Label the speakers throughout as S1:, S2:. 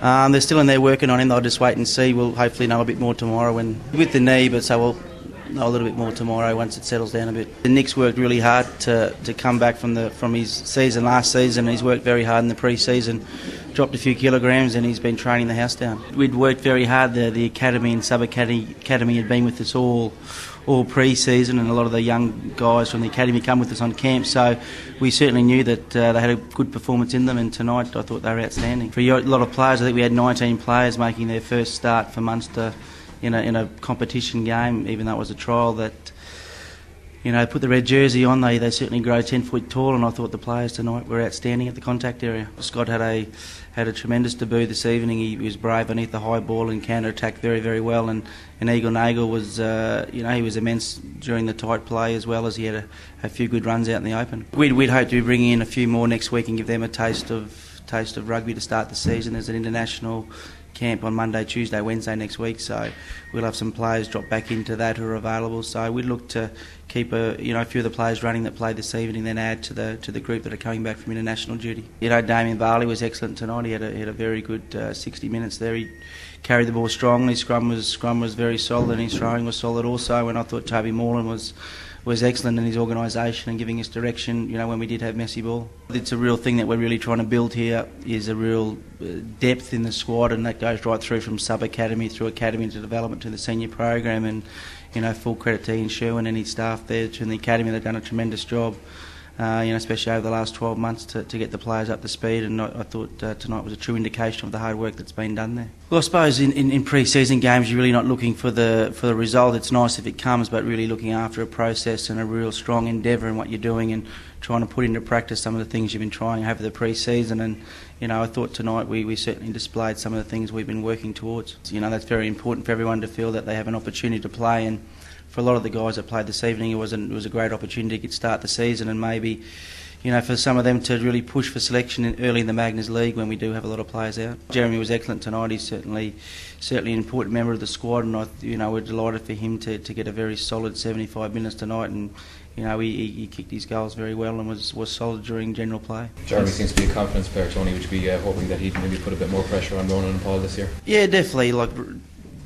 S1: They're still in there working on him. They'll just wait and see. We'll hopefully know a bit more tomorrow with the knee, but so we'll know a little bit more tomorrow once it settles down a bit. Nick's worked really hard to come back from his season last season. He's worked very hard in the pre-season, dropped a few kilograms, and he's been training the house down. We'd worked very hard. The academy and sub-academy had been with us all pre-season, and a lot of the young guys from the academy come with us on camp, so we certainly knew that they had a good performance in them, and tonight I thought they were outstanding. For a lot of players, I think we had 19 players making their first start for Munster in a competition game, even though it was a trial, that put the red jersey on, they certainly grow 10 foot tall, and I thought the players tonight were outstanding at the contact area. Scott had a tremendous debut this evening. He was brave beneath the high ball and counter-attacked very, very well, and Eagle Nagel was, he was immense during the tight play, as well as he had a few good runs out in the open. We'd hope to be bringing in a few more next week and give them a taste of rugby to start the season. There's an international camp on Monday, Tuesday, Wednesday next week, so we'll have some players drop back into that who are available. So we'd look to keep a few of the players running that played this evening, then add to the group that are coming back from international duty. Damien Barley was excellent tonight. He had a very good 60 minutes there. He carried the ball strongly. Scrum was very solid, and his throwing was solid also. And I thought Toby Moreland was excellent in his organisation and giving us direction, when we did have messy ball. It's a real thing that we're really trying to build here, is a real depth in the squad, and that goes right through from sub-academy through academy to development to the senior program, and full credit to Ian Sherwin and his staff there in the academy. They've done a tremendous job, especially over the last 12 months to get the players up to speed, and I thought tonight was a true indication of the hard work that's been done there. Well, I suppose in pre-season games you're really not looking for the result. It's nice if it comes, but really looking after a process and a real strong endeavour in what you're doing, and trying to put into practice some of the things you've been trying over the pre-season. And I thought tonight we certainly displayed some of the things we've been working towards. That's very important for everyone to feel that they have an opportunity to play, and for a lot of the guys that played this evening, it was a great opportunity to start the season, and maybe for some of them to really push for selection early in the Magners League when we do have a lot of players out. Jeremy was excellent tonight. He's certainly an important member of the squad, and we're delighted for him to get a very solid 75 minutes tonight, and he kicked his goals very well and was solid during general play.
S2: Jeremy seems to be a confidence player, Tony. Would you be hoping that he'd maybe put a bit more pressure on Ronan and Paul this year?
S1: Yeah, definitely.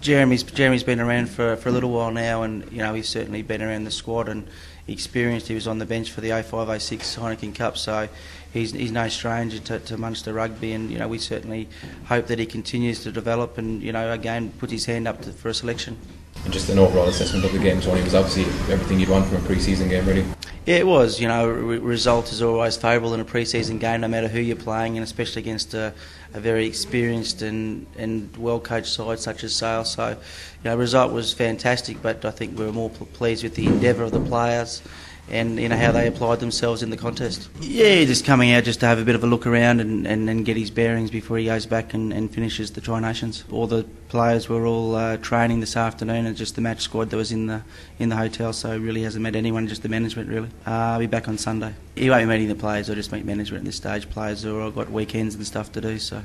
S1: Jeremy's been around for a little while now, and he's certainly been around the squad and experienced. He was on the bench for the 05-06 Heineken Cup, so he's no stranger to Munster rugby, and we certainly hope that he continues to develop and again puts his hand up for a selection.
S2: And just an overall assessment of the game, Tony, was obviously everything you'd want from a pre-season game, really.
S1: Yeah, it was. Result is always favourable in a pre-season game, no matter who you're playing, and especially against a very experienced and well-coached side such as Sale. So, result was fantastic, but I think we were more pleased with the endeavour of the players and how they applied themselves in the contest. Yeah, just coming out just to have a bit of a look around and get his bearings before he goes back and finishes the Tri-Nations. All the players were all training this afternoon, and just the match squad that was in the hotel, so really hasn't met anyone, just the management really. I'll be back on Sunday. He won't be meeting the players, I'll just meet management at this stage. Players have all got weekends and stuff to do, so.